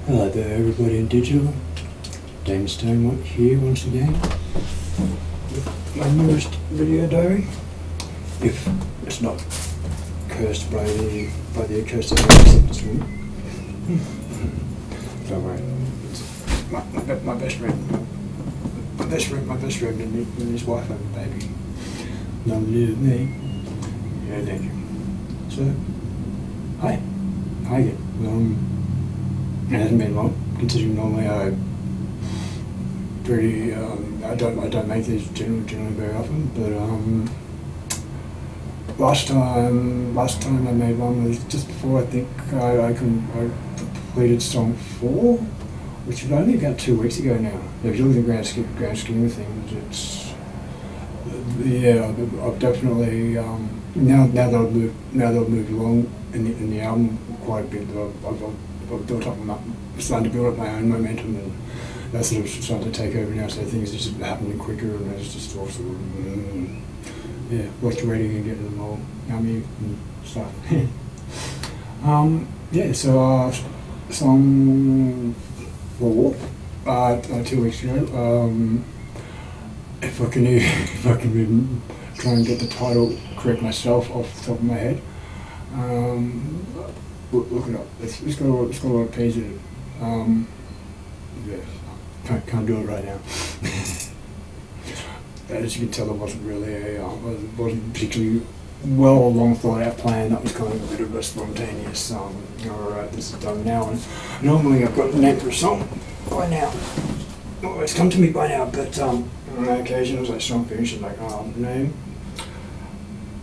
Hello there everybody in digital, DaemonstonexX here once again with my newest video diary. If it's not cursed by the accursed acceptance room. Don't worry, it's my best friend. My best friend and his wife and baby. Nothing to do with me. Yeah, thank you. So, hi again. It hasn't been long, considering normally I don't make these generally very often, but last time I made one was just before I think I completed song 4, which is only about 2 weeks ago now. If you look at the grand scheme of things, it's I've definitely now that I've moved along in the album quite a bit. I've built up, starting to build up my own momentum, and that's sort of starting to take over now. So things are just happening quicker, and it's just all sort of fluctuating and getting them all yummy and stuff. So song 4, 2 weeks ago. If I can try and get the title correct myself off the top of my head. Look it up. It's got a lot of pages. Can't do it right now. As you can tell, it wasn't really wasn't particularly well long thought out plan. That was kind of a bit of a spontaneous. Alright, this is done now. And normally I've got a name for a song by now. Well, it's come to me by now, but on occasions like song finishes like name.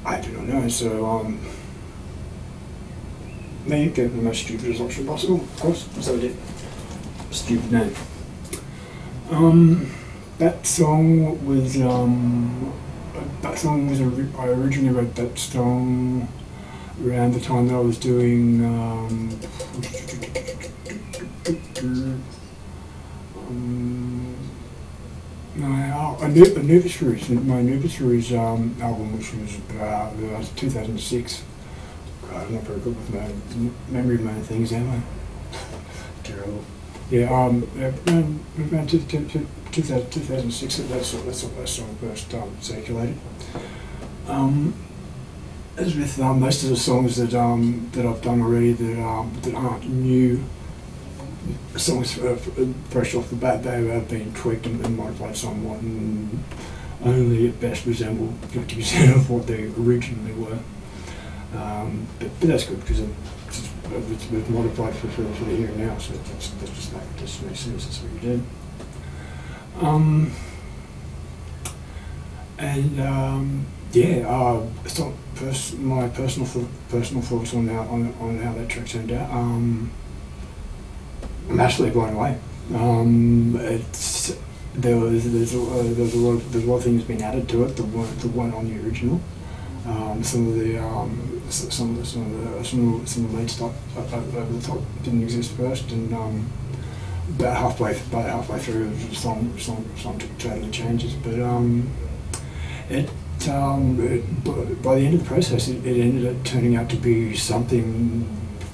I do not know. So me, give the most stupidest option possible, of course, so I did. Stupid name. That song was, I originally wrote that song around the time that I was doing, my Anubis Rouge album, which was about 2006. God, I'm not very good with my memory of my own things, am I? Terrible. Yeah, around 2006, that's what that song first circulated. As with most of the songs that I've done already that aren't new songs fresh off the bat, they have been tweaked and modified somewhat, and only at best resemble 50% of what they originally were. But that's good because it's modified for the here and now, so that just makes sense. That's what you did. So my personal thoughts on how that track turned out. I'm absolutely blown away. There's a lot of things being added to it that weren't on the original. Some of the main stuff over the top didn't exist first, and about halfway through the song totally changes. But by the end of the process, it ended up turning out to be something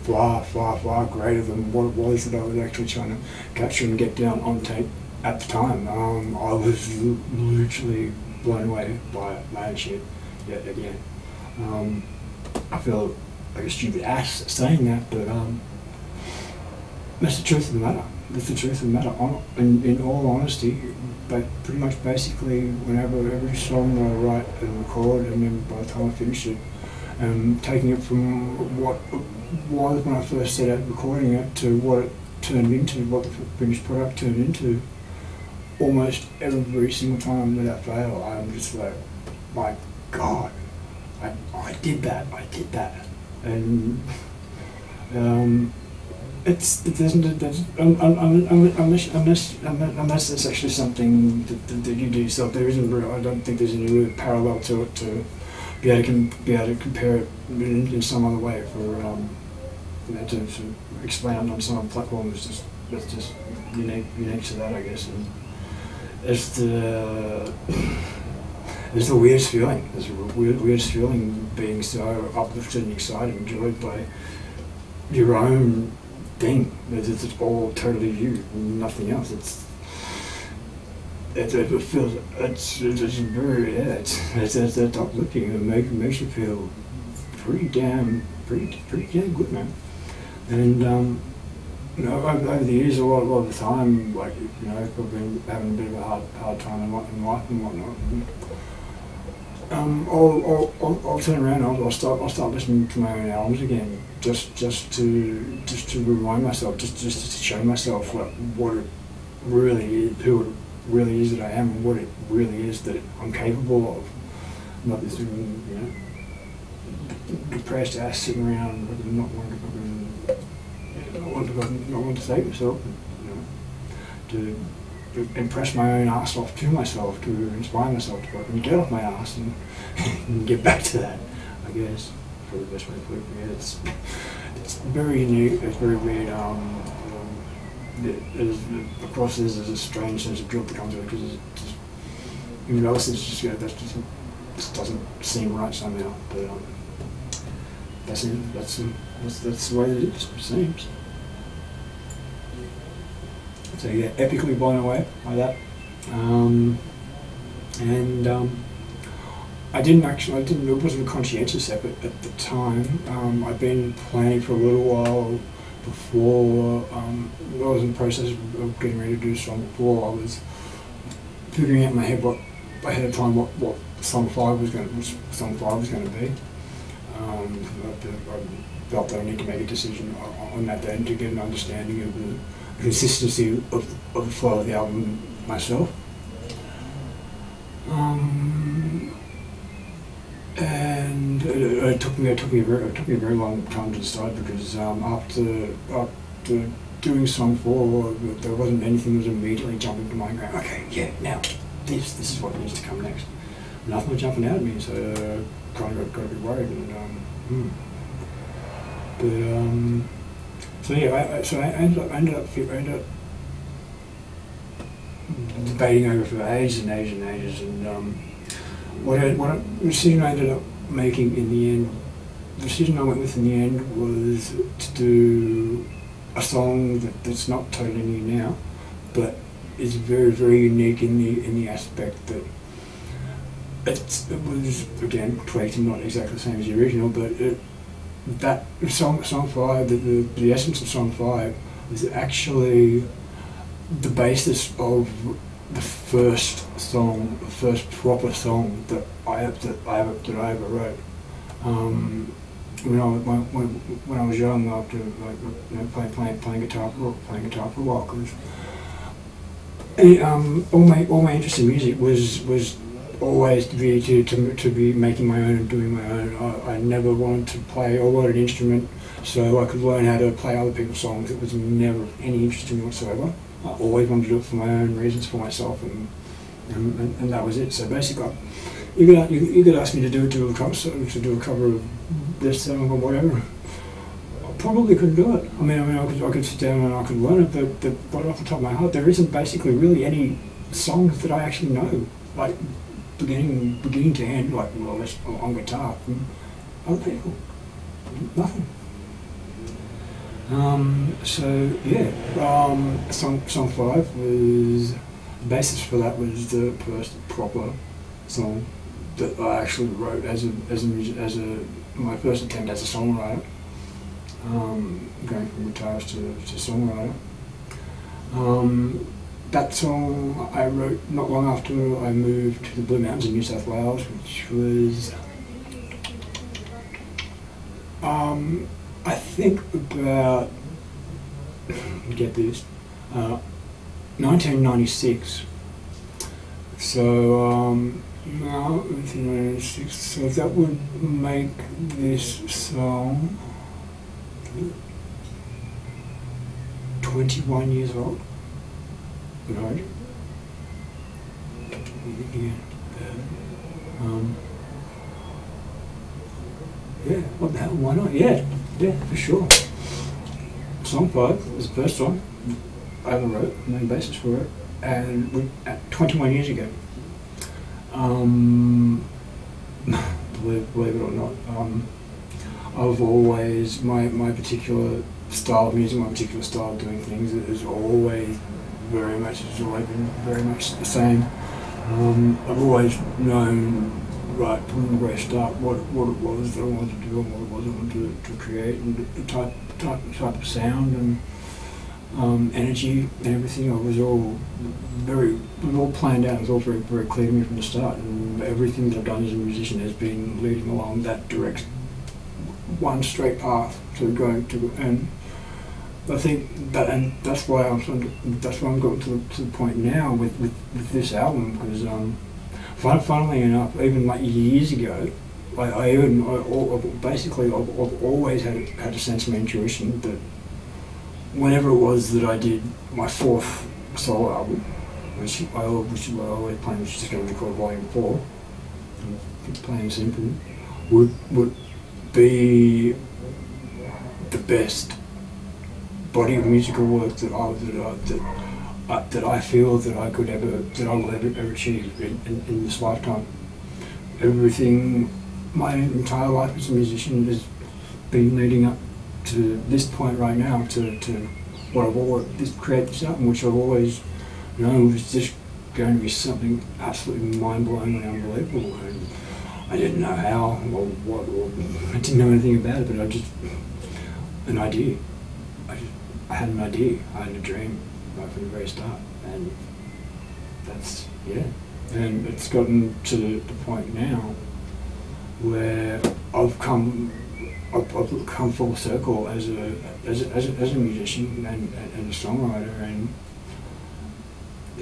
far greater than what it was that I was actually trying to capture and get down on tape at the time. I was literally blown away by my own shit. Yeah, again. I feel like a stupid ass saying that, but that's the truth of the matter. That's the truth of the matter. In all honesty, but pretty much basically, whenever every song I write and record, and then by the time I finish it, taking it from what was when I first set out recording it to what it turned into, what the finished product turned into, almost every single time without fail, I'm just like, my God, I did that, and it doesn't unless it's actually something that you do yourself. There isn't. I don't think there's any real parallel to it to be able to compare it in some other way for to explain it on some platform. It's just unique to that, I guess. And it's the weirdest feeling. It's the weirdest feeling being so uplifted and excited, enjoyed by your own thing. It's all totally you, nothing else. It feels it's very it's uplifting. It makes you feel pretty damn good, man. And you know, over the years, a lot of the time, like, you know, I've been having a bit of a hard time in life and whatnot. I'll turn around. I'll start listening to my own albums again, just to remind myself, just to show myself what it really is, who it really is that I am, and what it really is that I'm capable of. Not this, you know, depressed ass sitting around not wanting to save myself, you know, to impress my own ass off to myself, to inspire myself to fucking get off my ass and, and get back to that, I guess. Probably the best way to put it. Yeah, it's very unique, it's very weird. Across there's a strange sense of guilt that comes with it, because it's just, even though it's just, you know, that just doesn't seem right somehow. But that's the way it is, it seems. So yeah, epically blown away by that. It wasn't a conscientious effort at the time. I'd been planning for a little while before. I was in the process of getting ready to do a song before. I was figuring out in my head ahead of time what song 5 was going to be. I felt that I need to make a decision on that then to get an understanding of the consistency of the flow of the album myself. And it took me a very long time to decide, because after doing song 4, there wasn't anything that was immediately jumping to mind going, okay, yeah, now this is what needs to come next. Nothing was jumping out at me, so kind of got a bit worried. So yeah, I ended up debating over for ages and ages, and what the decision I ended up making in the end, the decision I went with in the end was to do a song that's not totally new now, but is very, very unique in the aspect that it was, again, tweaked and not exactly the same as the original, but that song 5, the essence of song 5 was actually the basis of the first song, the first proper song that I ever wrote. When I was young, after playing guitar for a while, because all my interest in music was always to be making my own and doing my own. I never wanted to play or learn an instrument so I could learn how to play other people's songs. It was never any interest in me whatsoever. I always wanted to do it for my own reasons, for myself, and that was it. So basically, you could ask me to do a cover of this song or whatever. I probably couldn't do it. I mean, I could sit down and I could learn it, but off the top of my head, there isn't basically really any songs that I actually know, like beginning to end, like more or less on guitar from other people. Nothing. So yeah, song 5 was, the basis for that was the first proper song that I actually wrote as my first attempt as a songwriter, going from guitarist to songwriter. That song I wrote not long after I moved to the Blue Mountains in New South Wales, which was I think about, get this, 1996. So, 1996, so that would make this song 21 years old. Right. Yeah, what the hell, why not? Yeah, for sure. Song 5 was the first song I ever wrote, main basis for it, and 21 years ago. Believe it or not, I've always, my particular style of music, my particular style of doing things is always it's always been very much the same. I've always known right from the very start what it was that I wanted to do and what it was I wanted to create, and the type of sound and energy and everything. It was all planned out. It was all very, very clear to me from the start, and everything that I've done as a musician has been leading along that direct, one straight path to going to. And I think that, and that's why I'm going to the point now with this album, because funnily enough, even like years ago, I've always had a sense of intuition that whenever it was that I did my fourth solo album, which I always planned, which is just going to be called Volume 4, plain and simple, would be the best body of musical work that I feel that I will ever achieve in this lifetime. Everything, my entire life as a musician has been leading up to this point right now, to what I've always create this album, which I've always known was just going to be something absolutely mind-blowingly unbelievable. And I didn't know how or what, or I didn't know anything about it, but I just an idea. I had an idea. I had a dream right from the very start, and that's And it's gotten to the point now where I've come full circle as a musician and a songwriter, and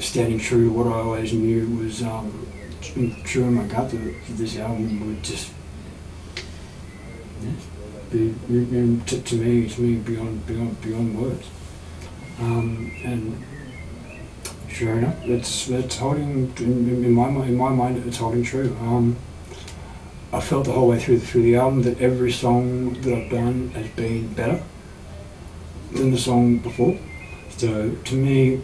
standing true to what I always knew was true in my gut, that this album would just be to me beyond words. And sure enough, it's holding in my mind. It's holding true. I felt the whole way through the album that every song that I've done has been better than the song before. So to me,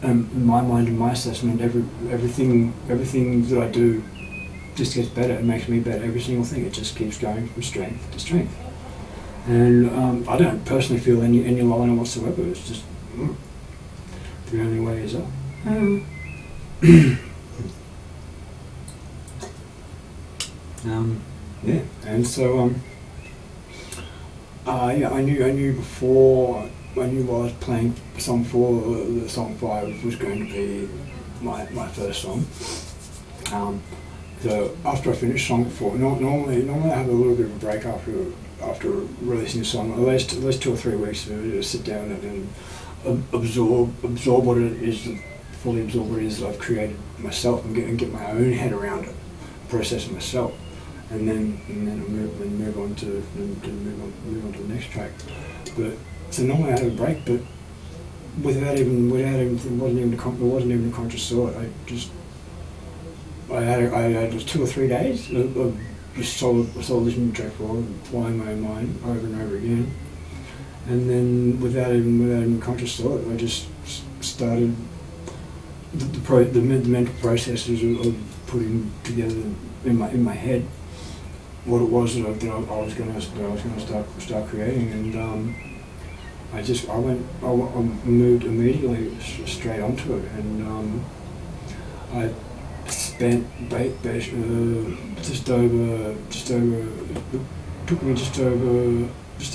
in my mind and my assessment, everything that I do just gets better. It makes me better. Every single thing. It just keeps going from strength to strength. And I don't personally feel any lowering whatsoever. It's just the only way is up. And so I knew before. I knew while I was playing song 4, the song 5 was going to be my first song. So after I finished song 4, normally I have a little bit of a break after releasing a song, at least 2 or 3 weeks to sit down and absorb what it is, fully absorb what it is that I've created myself, and get my own head around it, process it myself, and then move on to the next track. But so normally I had a break, but it wasn't even a conscious thought. I had 2 or 3 days of just solid listening to track 4, flying my own mind over and over again, and then without even conscious thought, I just started the mental processes of putting together in my head what it was that I was going to start creating, and I moved immediately straight onto it, and I spent just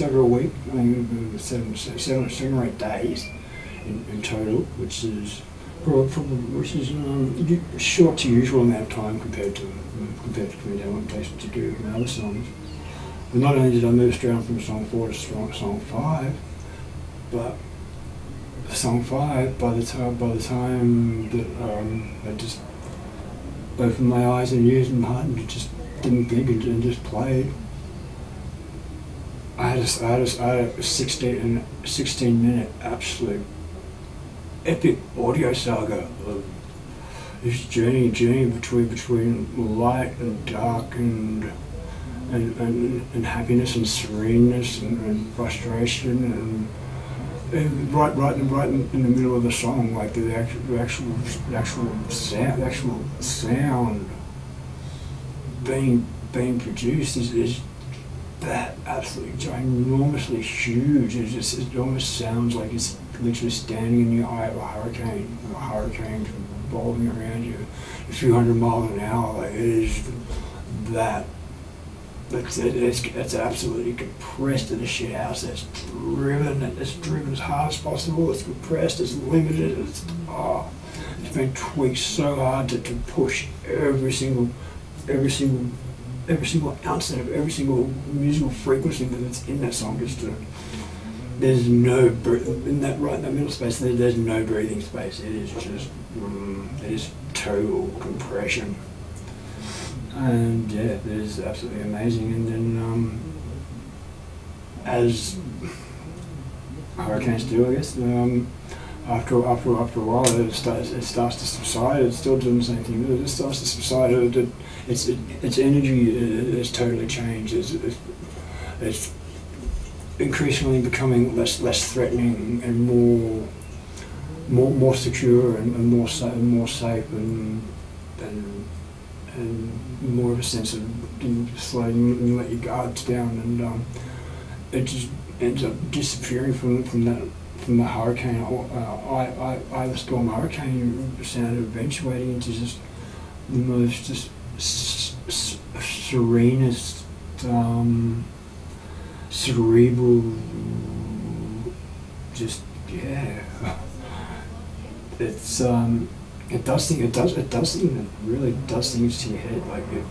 over a week, I think 7 or 8 days in total, which is short to usual amount of time compared to how long it takes to do my other songs. But not only did I move straight on from song 4 to song 5, but song 5, by the time that I just opened my eyes and ears and heart and just didn't think and just played, I had a 16-minute absolute epic audio saga of this journey between light and dark and happiness and sereneness and frustration, and right in the middle of the song, like the actual sound being produced is that absolutely ginormously huge. It almost sounds like it's literally standing in the eye of a hurricane revolving around you a few hundred miles an hour. Like, it is that. It's absolutely compressed to the shit house. It's driven as hard as possible. It's compressed. It's limited. It's been tweaked so hard to push every single ounce of every single musical frequency that's in that song. There's no in that right in that middle space. There's no breathing space. It is just it is total compression. And yeah, it is absolutely amazing. And then, as hurricanes do, I guess, after a while, it starts to subside. It's still doing the same thing. It starts to subside. Its energy is totally changed. It's increasingly becoming less threatening and more secure and more safe and more of a sense of slowing and let your guards down, and it just ends up disappearing from the hurricane, the storm hurricane sound, eventuating into just the most serenest, cerebral, just yeah. It's it does things that really does things to your head. Like if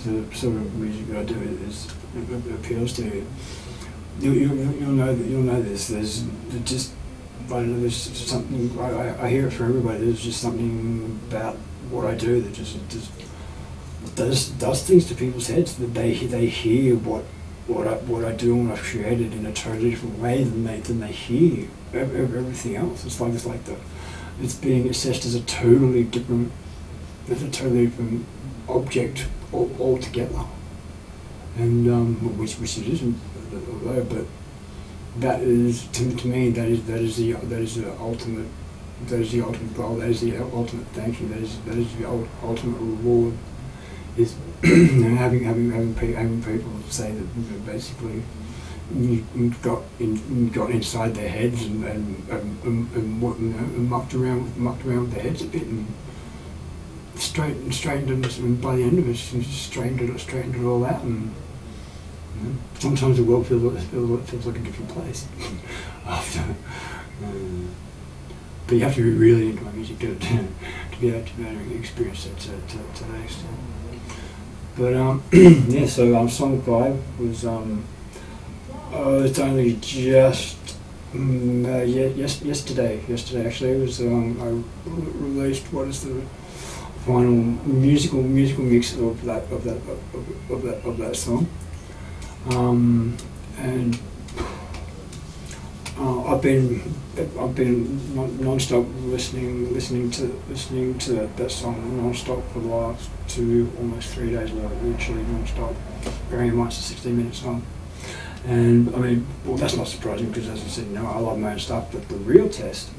the sort of music that I do it appeals to you, you'll know this. There's just, I don't know, there's something, I hear it from everybody. There's just something about what I do that just does things to people's heads, that they hear what I do and what I've created in a totally different way than they hear everything else. It's being assessed as a totally different object altogether, and which it isn't, but that is to me that is the ultimate goal. That is the ultimate thank you. That is the ultimate reward. Is having people say that basically you got inside their heads and mucked around with their heads a bit and straightened them, and by the end of it, straightened it all out. And sometimes the world feels like a different place after. But you have to be really into my music to be able to experience that to that extent. But yeah, so Song 5 was it's only just yesterday actually. It was I released what is the final musical mix of that song, and I've been non-stop listening to that song non-stop for the last almost 3 days, literally non-stop, bearing in mind it's a 16-minute song. And I mean, well, that's not surprising because, as I said, I love my own stuff. But the real test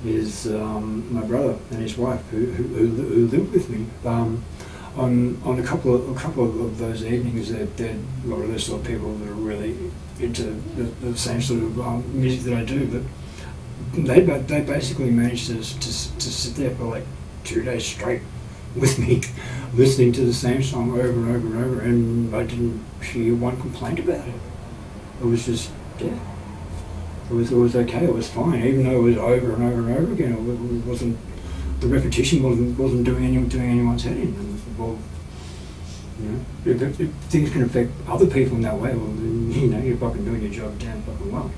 is my brother and his wife, who lived with me. On a couple of those evenings, they're a lot of those sort of people that are really into the same sort of music that I do. But they basically managed to sit there for like 2 days straight with me, listening to the same song over and over and over, and I didn't hear one complaint about it. It was just, yeah, it was okay, it was fine, even though it was over and over and over again. It wasn't, the repetition wasn't doing anyone's head in. And, well, if things can affect other people in that way, well, then, you're fucking doing your job damn fucking well.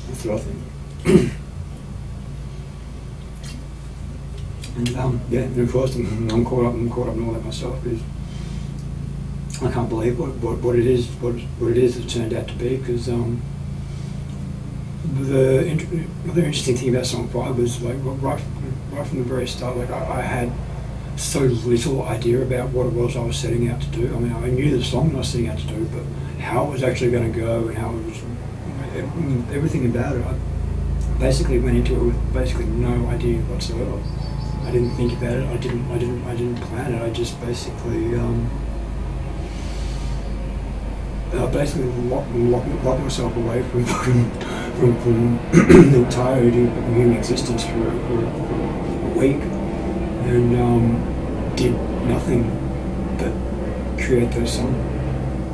That's what I think. And yeah, and of course I'm caught up in all that myself, because I can't believe what it is it turned out to be. Because the other interesting thing about Song 5 was like right from the very start, like I had so little idea about what it was I was setting out to do. I mean, I knew the song I was setting out to do, but how it was actually going to go and how it was, everything about it, I basically went into it with basically no idea whatsoever. I didn't think about it. I didn't plan it. I just basically basically lock myself away from the entirety of human existence for a week, and did nothing but create those songs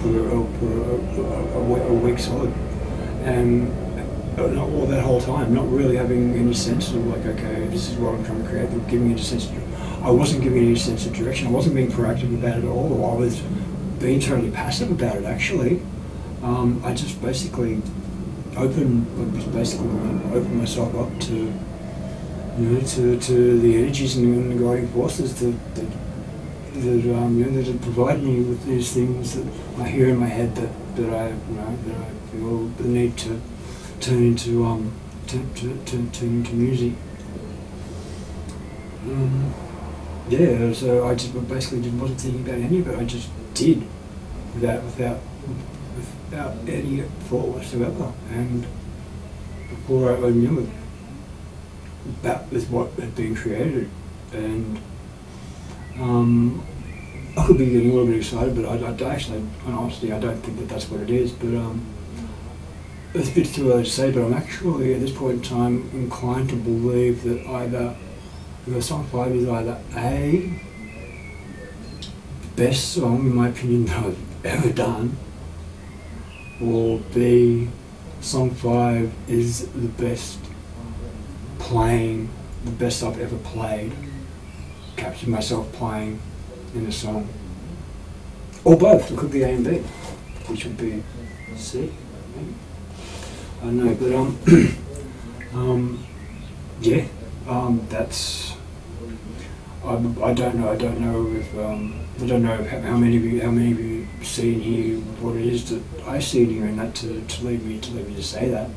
for a week solid, and not all that whole time, not really having any sense of like, okay, this is what I'm trying to create. Giving any sense I wasn't giving any sense of direction. I wasn't being proactive about it at all. I was being totally passive about it. Actually, I just basically opened myself up to, to the energies and the guiding forces that provide me with these things that I hear in my head that I feel the need to turn into music. Yeah, so I just basically wasn't thinking about any of it. I just did without any thought whatsoever. And before I knew it, that was what had been created. And I could be getting a little bit excited, but I actually, honestly, I don't think that that's what it is. But it's a bit too early to say. But I'm actually at this point in time inclined to believe that either the song 5 is either A, the best song in my opinion that I've ever done, or B, song 5 is the best I've ever played, captured myself playing in a song. Or both, it could be A and B, which would be C, maybe. I don't know, but yeah, that's, I don't know if I don't know how many of you see and hear what it is that I see in here, and that to lead me to say that.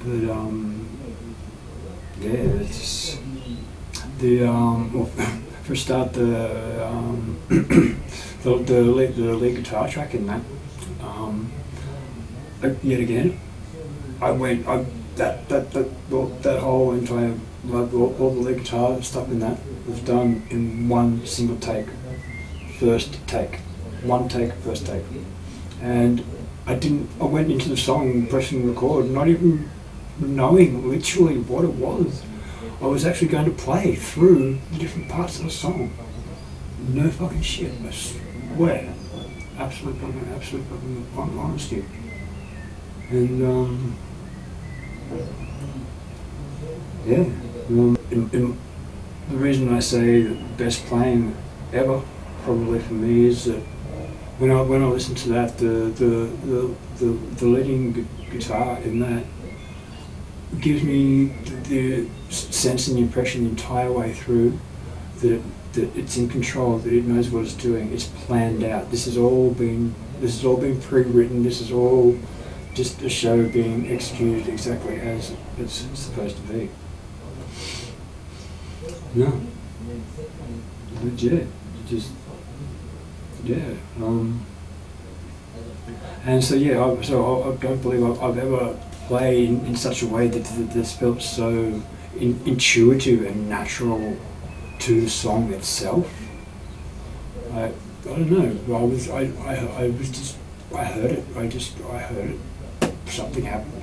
But yeah, it's the well, for a start, the lead guitar track in that. Yet again, that whole entire, like, all the lead guitar stuff in that was done in one single take, first take, and I went into the song pressing record, not even knowing literally what it was. I was actually going to play through the different parts of the song. No fucking shit, I swear. Absolute fucking honesty. And yeah, the reason I say best playing ever, probably for me, is that when I listen to that, the leading guitar in that gives me the sense and the impression the entire way through that it's in control, that it knows what it's doing, it's planned out. This has all been pre-written. This is all just a show being executed exactly as it's supposed to be. No, legit, just yeah. And so yeah, I don't believe I've ever played in such a way that's felt so intuitive and natural to the song itself. I don't know. I heard it. Something happened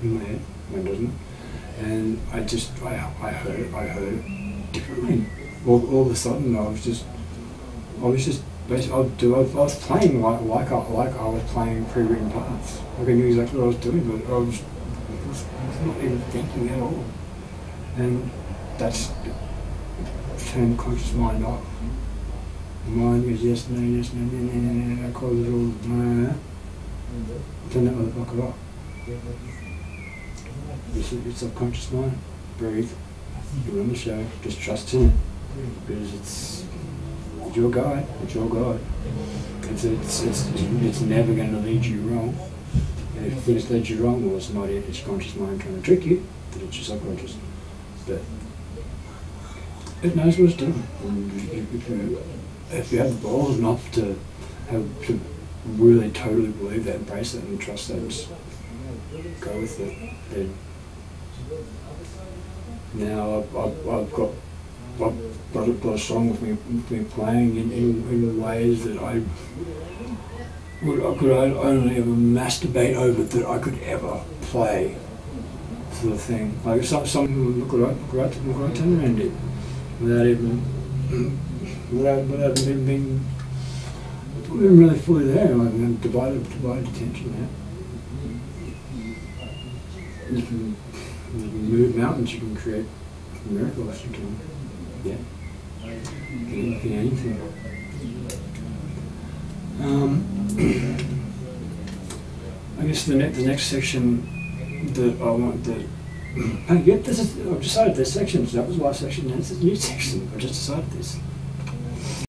in my head, when it doesn't, and I heard it differently. All of a sudden, I was playing like I was playing pre-written parts. Like I knew exactly what I was doing, but I was not even thinking at all. And that's turned the conscious mind off. The mind was yes, no, I called it all, no. Turn that motherfucker off. Your subconscious mind, breathe, you run the show, just trust in it, because it's your guide, it's your God. It's never going to lead you wrong. And if things lead you wrong, well, it's not it, it's your conscious mind trying to trick you, but it's your subconscious. But it knows what it's doing. And if you have the balls enough to really totally believe that, embrace it, and trust that, and just go with it, then now I've got a song with me playing in ways that could I only ever masturbate over that I could ever play, sort of thing. Like some look what I turned around did, without even being really fully there, like divided attention there. You can move mountains, you can create miracles, you can, anything. I guess the next section that I want I've decided there's sections. That was my section, and it's a new section. I just decided this.